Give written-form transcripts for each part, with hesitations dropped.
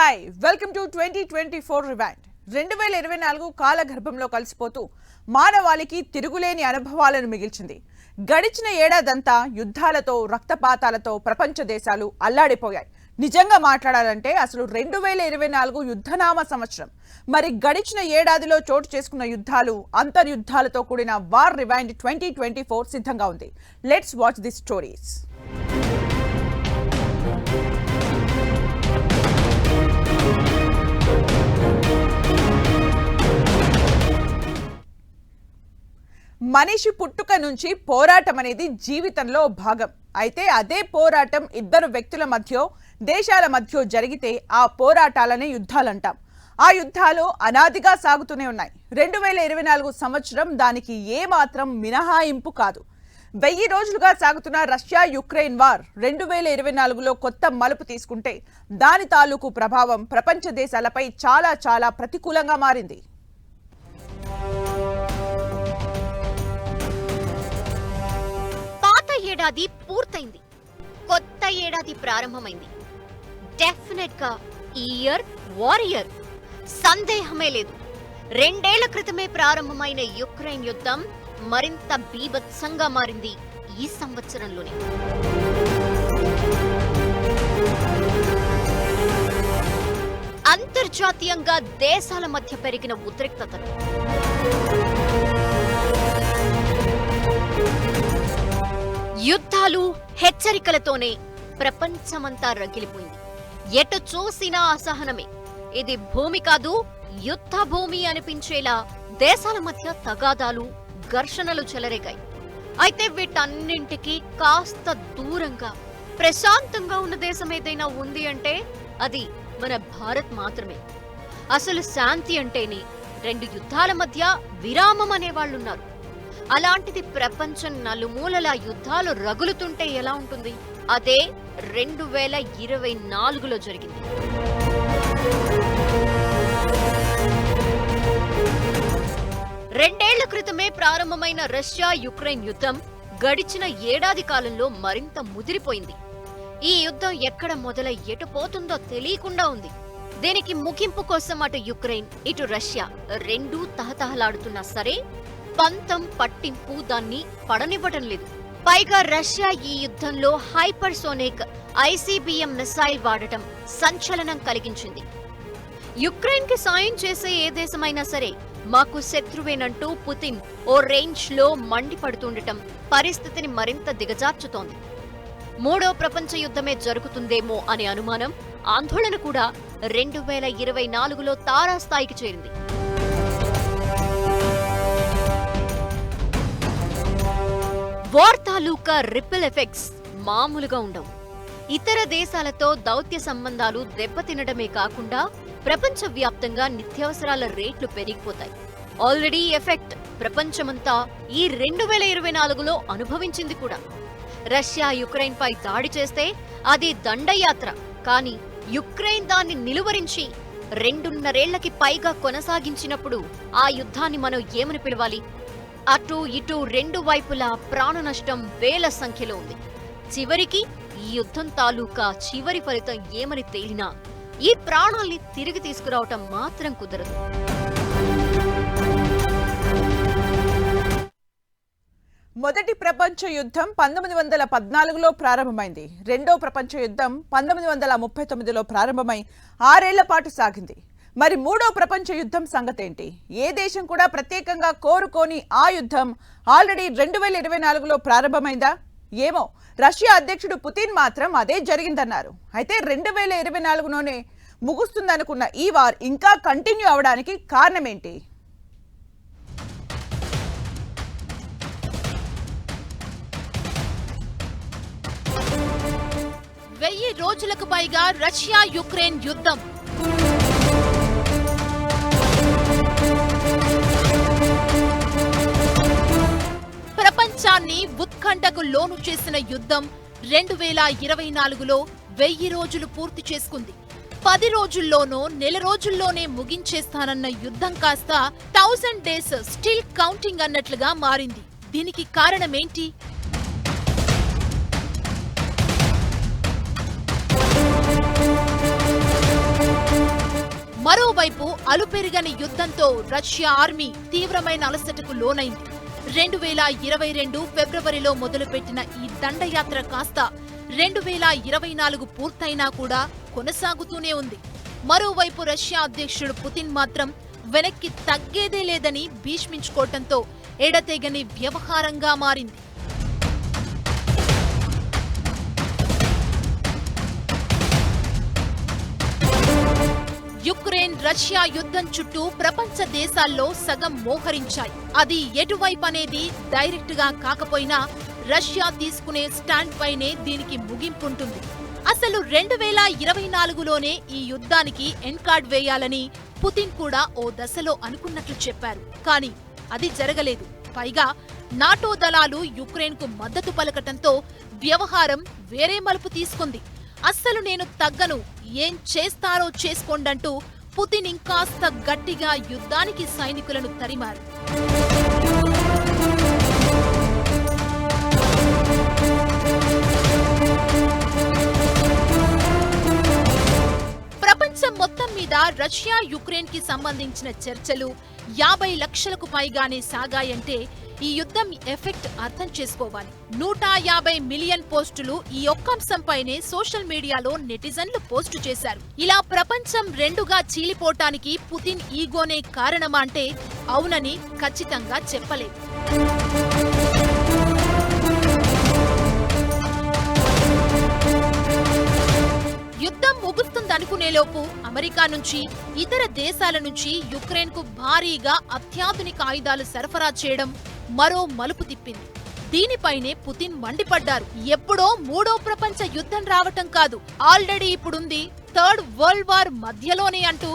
Hi welcome to 2024 rewind 2024 కాలగర్భంలో కలిసిపోతూ మానవాళికి తిరుగులేని అనుభవాలను మిగిల్చింది. గడిచిన ఏడాదంతా యుద్ధాలతో రక్తపాతాలతో ప్రపంచ దేశాలు అల్లాడిపోయాయి. నిజంగా మాట్లాడాలంటే అసలు 2024 యుద్ధనామ సంవత్సరం. మరి గడిచిన ఏడాదిలో చోటు చేసుకున్న యుద్ధాలు అంతర్యుద్ధాలతో కూడిన వార్ రివైండ్ 2024 సిద్ధంగా ఉంది. Let's watch the stories. మనిషి పుట్టుక నుంచి పోరాటం అనేది జీవితంలో భాగం. అయితే అదే పోరాటం ఇద్దరు వ్యక్తుల మధ్య దేశాల మధ్య జరిగితే ఆ పోరాటాలనే యుద్ధాలంటాం. ఆ యుద్ధాలు అనాదిగా సాగుతూనే ఉన్నాయి. 2024 సంవత్సరం దానికి ఏమాత్రం మినహాయింపు కాదు. 1000 రోజులుగా సాగుతున్న రష్యా యుక్రెయిన్ వార్ 2024లో కొత్త మలుపు తీసుకుంటే దాని తాలూకు ప్రభావం ప్రపంచ దేశాలపై చాలా ప్రతికూలంగా మారింది. ఏడాది పూర్తయింది, కొత్త ఏడాది ప్రారంభమైంది. డెఫినెట్ గా ఈ ఇయర్ వారియర్, సందేహమే లేదు. 2 ఏళ్ల క్రితమే ప్రారంభమైన యుక్రెయిన్ యుద్ధం మరింత బీభత్సంగా మారింది ఈ సంవత్సరంలోనే. అంతర్జాతీయంగా దేశాల మధ్య పెరిగిన ఉద్రిక్తతలు, యుద్ధాలు, హెచ్చరికలతోనే ప్రపంచమంతా రగిలిపోయింది. ఎటు చూసినా అసహనమే. ఇది భూమి కాదు యుద్ధ భూమి అనిపించేలా దేశాల మధ్య తగాదాలు, ఘర్షణలు చెలరేగాయి. అయితే వీటన్నింటికీ కాస్త దూరంగా ప్రశాంతంగా ఉన్న దేశం ఏదైనా ఉంది అంటే అది మన భారత్ మాత్రమే. అసలు శాంతి అంటేనే 2 యుద్ధాల మధ్య విరామం అనేవాళ్లున్నారు. అలాంటిది ప్రపంచం నలుమూలలా యుద్ధాలు రగులుతుంటే ఎలా ఉంటుంది? అదే 2024లో జరిగింది. రెండేళ్ల క్రితమే ప్రారంభమైన రష్యా యుక్రెయిన్ యుద్ధం గడిచిన ఏడాది కాలంలో మరింత ముదిరిపోయింది. ఈ యుద్ధం ఎక్కడ మొదలై ఎటు పోతుందో తెలియకుండా ఉంది. దీనికి ముగింపు కోసం అటు యుక్రెయిన్ ఇటు రష్యా రెండూ తహతహలాడుతున్నా సరే పంతం పట్టింపు దాన్ని పడనివ్వటం లేదు. పైగా రష్యా ఈ యుద్ధంలో హైపర్సోనిక్ ICBM మిసైల్ వాడటం సంచలనం కలిగించింది. యుక్రెయిన్ కి సాయం చేసే ఏ దేశమైనా సరే మాకు శత్రువేనంటూ పుతిన్ ఓ రేంజ్ లో మండిపడుతుండటం పరిస్థితిని మరింత దిగజార్చుతోంది. 3వ ప్రపంచ యుద్ధమే జరుగుతుందేమో అనే అనుమానం, ఆందోళన కూడా 2024లో తారాస్థాయికి చేరింది. వార్ తాలూకా రిపిల్ ఎఫెక్ట్స్ మామూలుగా ఉండవు. ఇతర దేశాలతో దౌత్య సంబంధాలు దెబ్బతినడమే కాకుండా ప్రపంచవ్యాప్తంగా నిత్యావసరాల రేట్లు పెరిగిపోతాయి. ఆల్రెడీ ఎఫెక్ట్ ప్రపంచమంతా ఈ 2024లో అనుభవించింది కూడా. రష్యా యుక్రెయిన్ పై దాడి చేస్తే అది దండయాత్ర. కానీ యుక్రెయిన్ దాన్ని నిలువరించి 2.5 ఏళ్లకి పైగా కొనసాగించినప్పుడు ఆ యుద్ధాన్ని మనం ఏమని పిలవాలి? అటు ఇటు 2 వైపులా ప్రాణ నష్టం వేల సంఖ్యలో ఉంది. చివరికి ఈ యుద్ధం తాలూకా చివరి ఫలితం ఏమని తేలినా ఈ ప్రాణాల్ని తిరిగి తీసుకురావటం మాత్రం కుదరదు. మొదటి ప్రపంచ యుద్ధం 1914లో ప్రారంభమైంది. రెండో ప్రపంచ యుద్ధం 1939లో ప్రారంభమై 6 ఏళ్ల పాటు సాగింది. మరి 3వ ప్రపంచ యుద్ధం సంగతేంటి? ఏ దేశం కూడా ప్రత్యేకంగా కోరుకోని ఆ యుద్ధం ఆల్రెడీ 2024లో ప్రారంభమైందా? ఏమో, రష్యా అధ్యక్షుడు పుతిన్ మాత్రం అదే జరిగిందన్నారు. అయితే 2024లోనే ముగుస్తుందనుకున్న ఈ వార్ ఇంకా కంటిన్యూ అవడానికి కారణమేంటి? 1000 రోజులకు పైగా రష్యా యుక్రెయిన్ యుద్ధం. ప్రపంచాన్ని ఉత్కంఠకు లోను చేసిన యుద్ధం 2024లో 1000 రోజులు పూర్తి చేసుకుంది. 10 రోజుల్లోనో నెల రోజుల్లోనే ముగించేస్తానన్న యుద్ధం కాస్త 1000 డేస్ స్టిల్ కౌంటింగ్ అన్నట్లుగా మారింది. దీనికి కారణమేంటి? మరోవైపు అలుపెరుగని యుద్ధంతో రష్యా ఆర్మీ తీవ్రమైన అలసటకు లోనైంది. 2022 ఫిబ్రవరిలో మొదలుపెట్టిన ఈ దండయాత్ర కాస్త 2024 పూర్తయినా కూడా కొనసాగుతూనే ఉంది. మరోవైపు రష్యా అధ్యక్షుడు పుతిన్ మాత్రం వెనక్కి తగ్గేదే లేదని భీష్మించుకోవటంతో ఎడతెగని వ్యవహారంగా మారింది. యుక్రెయిన్ రష్యా యుద్ధం చుట్టూ ప్రపంచ దేశాల్లో సగం మోహరించాయి. అది ఎటువైపు అనేది డైరెక్ట్ గా కాకపోయినా రష్యా తీసుకునే స్టాండ్ పైనే దీనికి ముగింపుంటుంది. అసలు 2024లోనే ఈ యుద్ధానికి ఎండ్ కార్డ్ వేయాలని పుతిన్ కూడా ఓ దశలో అనుకున్నట్లు చెప్పారు. కానీ అది జరగలేదు. పైగా నాటో దళాలు యుక్రెయిన్కు మద్దతు పలకటంతో వ్యవహారం వేరే మలుపు తీసుకుంది. అస్సలు నేను తగ్గను, ఏం చేస్తారో చేసుకోండంటూ పుతిన్ ఇంకాస్త గట్టిగా యుద్ధానికి సైనికులను తరిమారు. ప్రపంచం మొత్తం మీద రష్యా యుక్రెయిన్ కి సంబంధించిన చర్చలు 50 లక్షలకు పైగానే సాగాయంటే ఈ యుద్ధం ఎఫెక్ట్ అర్థం చేసుకోవాలి. 150 మిలియన్ పోస్టులు ఈ ఒక్క అంశంపైనే సోషల్ మీడియాలో నెటిజన్లు పోస్టు చేశారు. ఇలా ప్రపంచం రెండుగా చీలిపోవటానికి పుతిన్ ఈగోనే కారణమా అంటే అవునని ఖచ్చితంగా చెప్పలేదు. యుద్ధం ముగుస్తుందనుకునేలోపు అమెరికా నుంచి ఇతర దేశాల నుంచి యుక్రెయిన్కు భారీగా అత్యాధునిక ఆయుధాలు సరఫరా చేయడం మరో మలుపు తిప్పింది. దీనిపైనే పుతిన్ మండిపడ్డారు. ఎప్పుడో 3వ ప్రపంచ యుద్ధం రావటం కాదు, ఆల్రెడీ ఇప్పుడుంది 3rd వరల్డ్ వార్ మధ్యలోనే అంటూ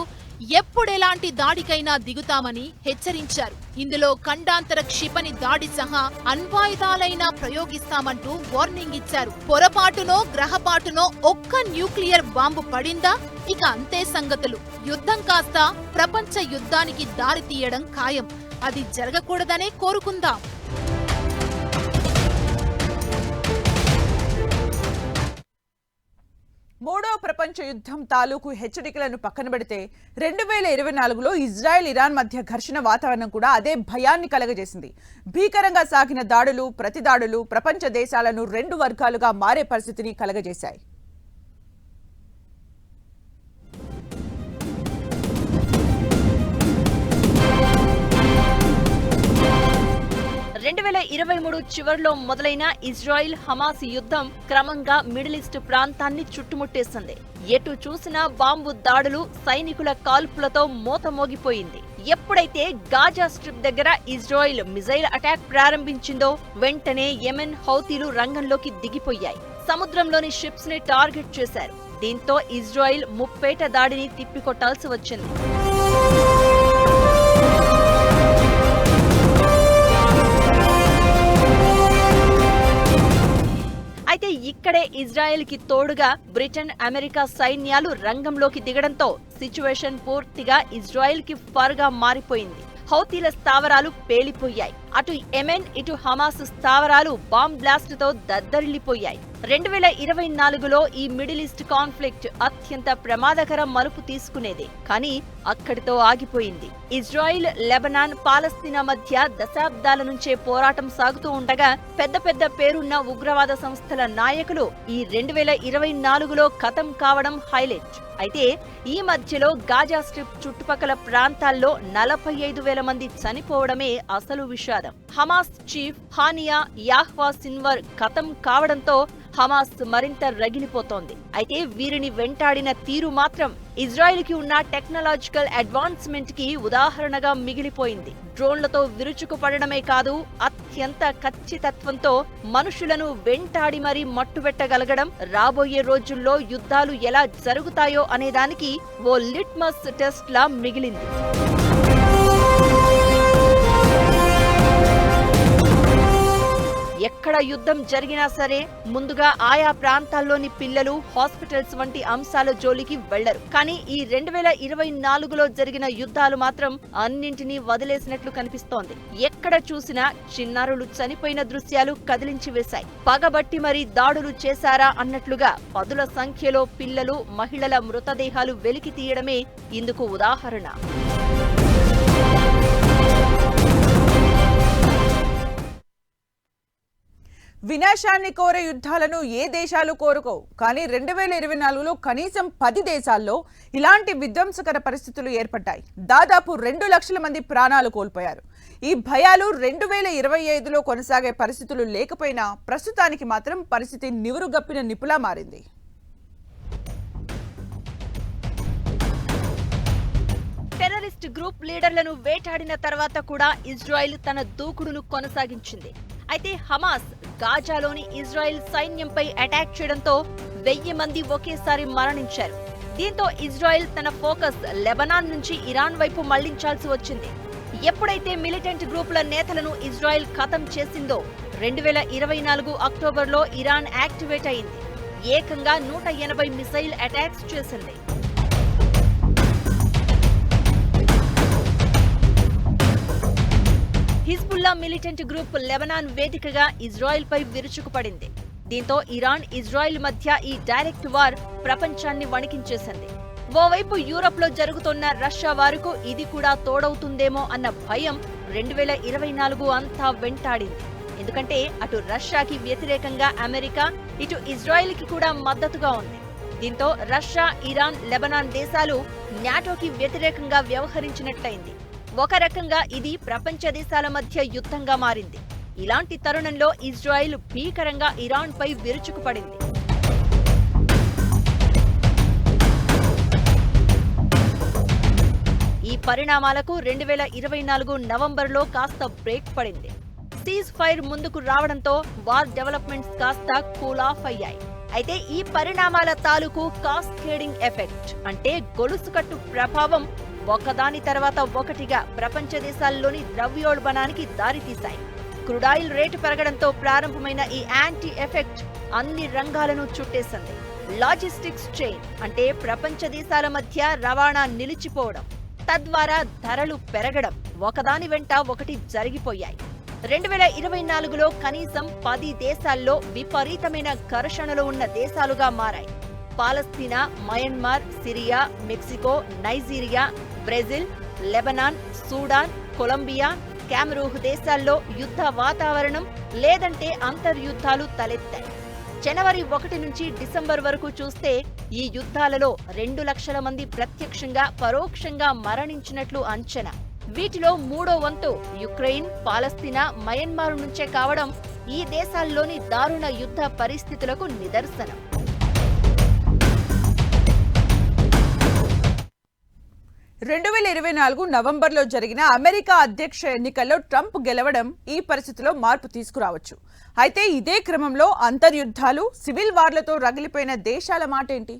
ఎప్పుడెలాంటి దాడికైనా దిగుతామని హెచ్చరించారు. ఇందులో ఖండాంతర క్షిపణి దాడి సహా అణ్వాయుధాలైనా ప్రయోగిస్తామంటూ వార్నింగ్ ఇచ్చారు. పొరపాటునో గ్రహపాటునో ఒక్క న్యూక్లియర్ బాంబు పడిందా ఇక అంతే సంగతులు. యుద్ధం కాస్త ప్రపంచ యుద్ధానికి దారి తీయడం ఖాయం. అది జరగకూడదనే కోరుకుందాం. మూడో ప్రపంచ యుద్ధం తాలూకు హెచ్చరికలను పక్కన పెడితే 2024లో ఇజ్రాయెల్ ఇరాన్ మధ్య ఘర్షణ వాతావరణం కూడా అదే భయాన్ని కలగజేసింది. భీకరంగా సాగిన దాడులు, ప్రతిదాడులు ప్రపంచ దేశాలను 2 వర్గాలుగా మారే పరిస్థితిని కలగజేశాయి. 2023 చివరిలో మొదలైన ఇజ్రాయిల్ హమాస్ యుద్ధం క్రమంగా మిడిల్ ఈస్ట్ ప్రాంతాన్ని చుట్టుముట్టేసింది. ఎటు చూసినా బాంబు దాడులు, సైనికుల కాల్పులతో మోతమోగిపోయింది. ఎప్పుడైతే గాజా స్ట్రిప్ దగ్గర ఇజ్రాయిల్ మిజైల్ అటాక్ ప్రారంభించిందో వెంటనే యెమెన్ హౌతీలు రంగంలోకి దిగిపోయాయి. సముద్రంలోని షిప్స్ ని టార్గెట్ చేశారు. దీంతో ఇజ్రాయిల్ ముప్పేట దాడిని తిప్పికొట్టాల్సి వచ్చింది. అయితే ఇక్కడే ఇజ్రాయెల్ కి తోడుగా బ్రిటన్, అమెరికా సైన్యాలు రంగంలోకి దిగడంతో సిచ్యువేషన్ పూర్తిగా ఇజ్రాయెల్ కి ఫర్ గా మారిపోయింది. హౌతీల స్థావరాలు పేలిపోయాయి. అటు యెమెన్, ఇటు హమాస్ స్థావరాలు బాంబ్ బ్లాస్ట్ తో దద్దరిల్లిపోయాయి. 2024లో ఈ మిడిల్ ఈస్ట్ కాన్ఫ్లిక్ట్ అత్యంత ప్రమాదకర మలుపు తీసుకునేది. కానీ అక్కడితో ఆగిపోయింది. ఇజ్రాయిల్, లెబనాన్, పాలస్తీనా మధ్య దశాబ్దాల నుంచే పోరాటం సాగుతూ ఉండగా పెద్ద పెద్ద పేరున్న ఉగ్రవాద సంస్థల నాయకులు ఈ 2024లో ఖతం కావడం హైలైట్. అయితే ఈ మధ్యలో గాజా స్ట్రిప్ చుట్టుపక్కల ప్రాంతాల్లో 45,000 మంది చనిపోవడమే అసలు విషాదం. హమాస్ చీఫ్ హానియా యాహ్వా సిన్వర్ ఖతం కావడంతో హమాస్ మరింత రగిలిపోతోంది. అయితే వీరిని వెంటాడిన తీరు మాత్రం ఇజ్రాయెల్ కి ఉన్న టెక్నాలజికల్ అడ్వాన్స్మెంట్ కి ఉదాహరణగా మిగిలిపోయింది. డ్రోన్లతో విరుచుకుపడడమే కాదు, అత్యంత ఖచ్చితత్వంతో మనుషులను వెంటాడి మరీ మట్టుబెట్టగలగడం రాబోయే రోజుల్లో యుద్ధాలు ఎలా జరుగుతాయో అనేదానికి ఓ లిట్మస్ టెస్ట్ లా మిగిలింది. ఎక్కడ యుద్ధం జరిగినా సరే ముందుగా ఆయా ప్రాంతాల్లోని పిల్లలు హాస్పిటల్స్ వంటి అంశాల జోలికి వెళ్లరు. కానీ ఈ 2024లో జరిగిన యుద్ధాలు మాత్రం అన్నింటినీ వదిలేసినట్లు కనిపిస్తోంది. ఎక్కడ చూసినా చిన్నారులు చనిపోయిన దృశ్యాలు కదిలించి వేశాయి. పగబట్టి మరీ దాడులు చేశారా అన్నట్లుగా పదుల సంఖ్యలో పిల్లలు, మహిళల మృతదేహాలు వెలికి తీయడమే ఇందుకు ఉదాహరణ. వినాశాన్ని కోరే యుద్ధాలను ఏ దేశాలు కోరుకోవు. కానీ 2024లో కనీసం 10 దేశాల్లో ఇలాంటి విధ్వంసకర పరిస్థితులు ఏర్పడ్డాయి. దాదాపు 2 లక్షల మంది ప్రాణాలు కోల్పోయారు. ఈ భయాలు 2025లో కొనసాగే పరిస్థితులు లేకపోయినా ప్రస్తుతానికి మాత్రం పరిస్థితి నివురుగప్పిన నిపులా మారింది. టెర్రరిస్ట్ గ్రూప్ లీడర్లను వేటాడిన తర్వాత కూడా ఇజ్రాయెల్ తన దూకుడును కొనసాగించింది. అయితే హమాస్ గాజాలోని ఇజ్రాయెల్ సైన్యంపై అటాక్ చేయడంతో 1000 మంది ఒకేసారి మరణించారు. దీంతో ఇజ్రాయెల్ తన ఫోకస్ లెబనాన్ నుంచి ఇరాన్ వైపు మళ్లించాల్సి వచ్చింది. ఎప్పుడైతే మిలిటెంట్ గ్రూపుల నేతలను ఇజ్రాయెల్ ఖతం చేసిందో 2024 అక్టోబర్లో ఇరాన్ యాక్టివేట్ అయింది. ఏకంగా 180 మిసైల్ అటాక్స్ చేసింది. హిజ్బుల్లా మిలిటెంట్ గ్రూప్ లెబనాన్ వేదికగా ఇజ్రాయెల్ పై విరుచుకుపడింది. దీంతో ఇరాన్, ఇజ్రాయెల్ మధ్య ఈ డైరెక్ట్ వార్ ప్రపంచాన్ని వణికించేసింది. ఓవైపు యూరప్ లో జరుగుతున్న రష్యా వారుకు ఇది కూడా తోడవుతుందేమో అన్న భయం 2024 అంతా వెంటాడింది. ఎందుకంటే అటు రష్యాకి వ్యతిరేకంగా అమెరికా, ఇటు ఇజ్రాయెల్ కి కూడా మద్దతుగా ఉంది. దీంతో రష్యా, ఇరాన్, లెబనాన్ దేశాలు నాటోకి వ్యతిరేకంగా వ్యవహరించినట్టయింది. ఒక రకంగా ఇది ప్రపంచ దేశాల మధ్య యుద్ధంగా మారింది. ఇలాంటి తరుణంలో ఇజ్రాయెల్ భీకరంగా ఇరాన్ పై విరుచుకుపడింది. ఈ పరిణామాలకు 2024 నవంబర్లో కాస్త బ్రేక్ పడింది. సీజ్ ఫైర్ ముందుకు రావడంతో వార్ డెవలప్మెంట్స్ కాస్త కూల్ ఆఫ్ అయ్యాయి. అయితే ఈ పరిణామాల తాలూకు కాస్కేడింగ్ ఎఫెక్ట్ అంటే గొలుసుకట్టు ప్రభావం ఒకదాని తర్వాత ఒకటిగా ప్రపంచ దేశాల్లోని ద్రవ్యోల్బణానికి దారితీశాయి. క్రూడాయిల్ రేటు పెరగడంతో ప్రారంభమైన ఈ యాంటీ ఎఫెక్ట్ అన్ని రంగాలను చుట్టేసింది. లాజిస్టిక్స్ చైన్ అంటే ప్రపంచ దేశాల మధ్య రవాణా నిలిచిపోవడం, తద్వారా ధరలు పెరగడం ఒకదాని వెంట ఒకటి జరిగిపోయాయి. 2024లో కనీసం 10 దేశాల్లో విపరీతమైన ఘర్షణలు ఉన్న దేశాలుగా మారాయి. Palestine, Myanmar, Syria, Mexico, Nigeria, Brazil, Lebanon, Sudan, Colombia, Cameroon దేశాల్లో యుద్ధ వాతావరణం లేదంటే అంతర్యుద్ధాలు తలెత్తాయి. జనవరి 1 నుంచి డిసెంబర్ వరకు చూస్తే ఈ యుద్ధాలలో 2 లక్షల మంది ప్రత్యక్షంగా, పరోక్షంగా మరణించినట్లు అంచనా. వీటిలో 3వ వంతు యుక్రెయిన్, పాలస్తీనా, మయన్మార్ నుంచే కావడం ఈ దేశాల్లోని దారుణ యుద్ధ పరిస్థితులకు నిదర్శనం. రెండు 2024 నవంబర్లో జరిగిన అమెరికా అధ్యక్ష ఎన్నికల్లో ట్రంప్ గెలవడం ఈ పరిస్థితిలో మార్పు తీసుకురావచ్చు. అయితే ఇదే క్రమంలో అంతర్యుద్ధాలు, సివిల్ వార్లతో రగిలిపోయిన దేశాల మాట ఏంటి?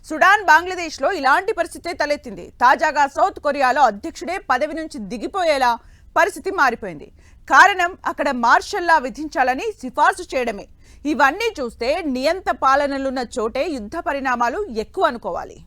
సుడాన్, బంగ్లాదేశ్లో ఇలాంటి పరిస్థితే తలెత్తింది. తాజాగా సౌత్ కొరియాలో అధ్యక్షుడే పదవి నుంచి దిగిపోయేలా పరిస్థితి మారిపోయింది. కారణం అక్కడ మార్షల్ లా విధించాలని సిఫార్సు చేయడమే. ఇవన్నీ చూస్తే నియంత పాలనలున్న చోటే యుద్ధ పరిణామాలు ఎక్కువ అనుకోవాలి.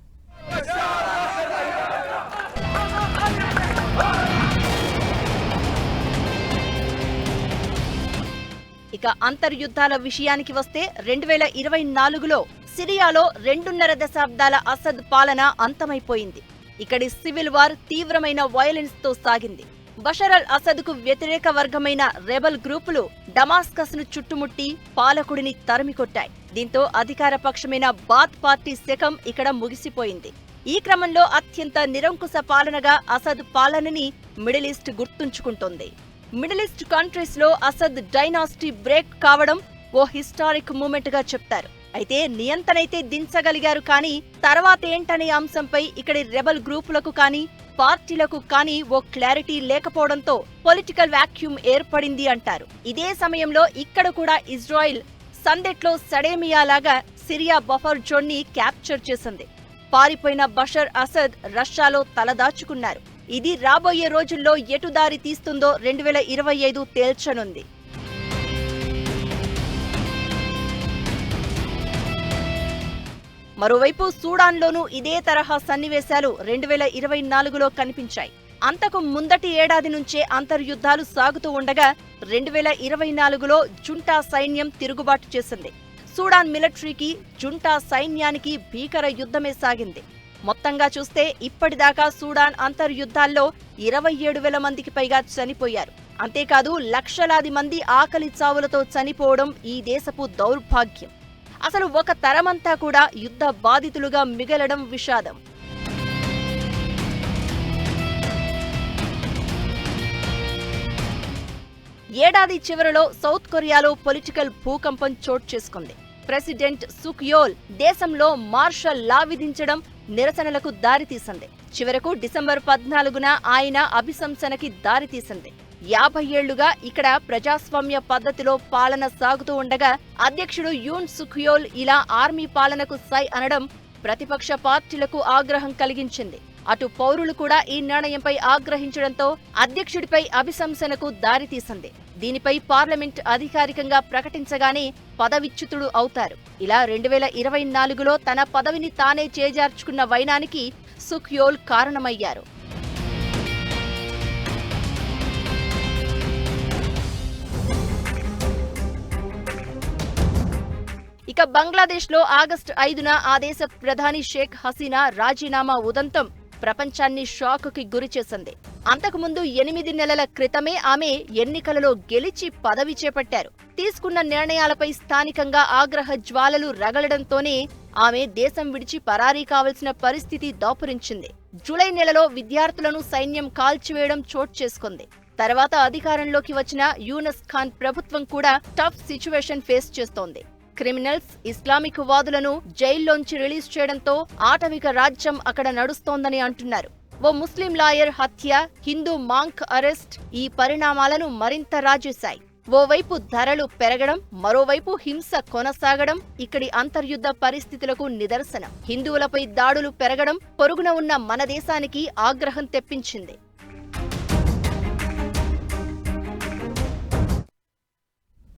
ఇక అంతర్యుద్ధాల విషయానికి వస్తే 2024లో సిరియాలో 2.5 దశాబ్దాల అసద్ పాలన అంతమైపోయింది. ఇక్కడి సివిల్ వార్ తీవ్రమైన వయలెన్స్ తో సాగింది. బషర్ అల్ అసద్కు వ్యతిరేక వర్గమైన రెబల్ గ్రూపులు డమాస్కస్ ను చుట్టుముట్టి పాలకుడిని తరిమికొట్టాయి. దీంతో అధికార పక్షమైన బాత్ పార్టీ శకం ఇక్కడ ముగిసిపోయింది. ఈ క్రమంలో అత్యంత నిరంకుశ పాలనగా అసద్ పాలనని మిడిల్ ఈస్ట్ గుర్తుంచుకుంటోంది. మిడిల్ ఈస్ట్ కంట్రీస్ లో అసద్ డైనాసిటీ బ్రేక్ కావడం ఓ హిస్టారిక్ మూమెంట్ గా చెప్తారు. అయితే నియంత్రణైతే దించగలిగారు, కానీ తర్వాతేంటనే అంశంపై ఇక్కడి రెబల్ గ్రూపులకు కానీ పార్టీలకు కానీ ఓ క్లారిటీ లేకపోవడంతో పొలిటికల్ వాక్యూమ్ ఏర్పడింది అంటారు. ఇదే సమయంలో ఇక్కడ కూడా ఇజ్రాయెల్ సందెట్లో సడేమియాలాగా సిరియా బఫర్ జోన్ ని క్యాప్చర్ చేసింది. పారిపోయిన బషర్ అసద్ రష్యాలో తలదాచుకున్నారు. ఇది రాబోయే రోజుల్లో ఎటు దారి తీస్తుందో 2025 తేల్చనుంది. మరోవైపు సూడాన్లోనూ ఇదే తరహా సన్నివేశాలు 2024లో కనిపించాయి. అంతకు ముందటి ఏడాది నుంచే అంతర్యుద్ధాలు సాగుతూ ఉండగా 2024లో జుంటా సైన్యం తిరుగుబాటు చేసింది. సూడాన్ మిలిటరీకి జుంటా సైన్యానికి భీకర యుద్ధమే సాగింది. మొత్తంగా చూస్తే ఇప్పటిదాకా సూడాన్ అంతర్యుద్ధాల్లో 27,000 మందికి పైగా చనిపోయారు. అంతేకాదు లక్షలాది మంది ఆకలి చావులతో చనిపోవడం ఈ దేశపు దౌర్భాగ్యం. అసలు ఒక తరమంతా కూడా యుద్ధ బాధితులుగా మిగలడం విషాదం. ఏడాది చివరిలో సౌత్ కొరియాలో పొలిటికల్ భూకంపం చోటు చేసుకుంది. ప్రెసిడెంట్ సుక్ యోల్ దేశంలో మార్షల్ లా విధించడం నిరసనలకు దారితీసింది. చివరకు డిసెంబర్ 14న ఆయన అభిశంసనకి దారితీసింది. 50 ఏళ్లుగా ఇక్కడ ప్రజాస్వామ్య పద్ధతిలో పాలన సాగుతూ ఉండగా అధ్యక్షుడు యూన్ సుక్ యోల్ ఇలా ఆర్మీ పాలనకు సై అనడం ప్రతిపక్ష పార్టీలకు ఆగ్రహం కలిగించింది. అటు పౌరులు కూడా ఈ నిర్ణయంపై ఆగ్రహించడంతో అధ్యక్షుడిపై అభిశంసనకు దారితీసింది. దీనిపై పార్లమెంట్ అధికారికంగా ప్రకటించగానే పదవిచ్యుతుడు అవుతారు. ఇలా 2024లో తన పదవిని తానే చేజార్చుకున్న వైనానికి సుక్ యోల్ కారణమయ్యారు. ఇక బంగ్లాదేశ్లో ఆగస్టు 5న ఆ దేశ ప్రధాని షేక్ హసీనా రాజీనామా ఉదంతం ప్రపంచాన్ని షాకుకి గురిచేసింది. అంతకుముందు 8 నెలల క్రితమే ఆమె ఎన్నికలలో గెలిచి పదవి చేపట్టారు. తీసుకున్న నిర్ణయాలపై స్థానికంగా ఆగ్రహ జ్వాలలు రగలడంతోనే ఆమె దేశం విడిచి పరారీ కావలసిన పరిస్థితి దాపురించింది. జూలై నెలలో విద్యార్థులను సైన్యం కాల్చివేయడం చోటు చేసుకుంది. తర్వాత అధికారంలోకి వచ్చిన యూనస్ ఖాన్ ప్రభుత్వం కూడా టఫ్ సిచ్యువేషన్ ఫేస్ చేస్తోంది. క్రిమినల్స్, ఇస్లామిక్ వాదులను జైల్లోంచి రిలీజ్ చేయడంతో ఆటవిక రాజ్యం అక్కడ నడుస్తోందని అంటున్నారు. ఓ ముస్లిం లాయర్ హత్య, హిందూ మాంక్ అరెస్ట్ ఈ పరిణామాలను మరింత రాజేశాయి. ఓవైపు ధరలు పెరగడం, మరోవైపు హింస కొనసాగడం ఇక్కడి అంతర్యుద్ధ పరిస్థితులకు నిదర్శనం. హిందువులపై దాడులు పెరగడం పొరుగున ఉన్న మన దేశానికి ఆగ్రహం తెప్పించింది.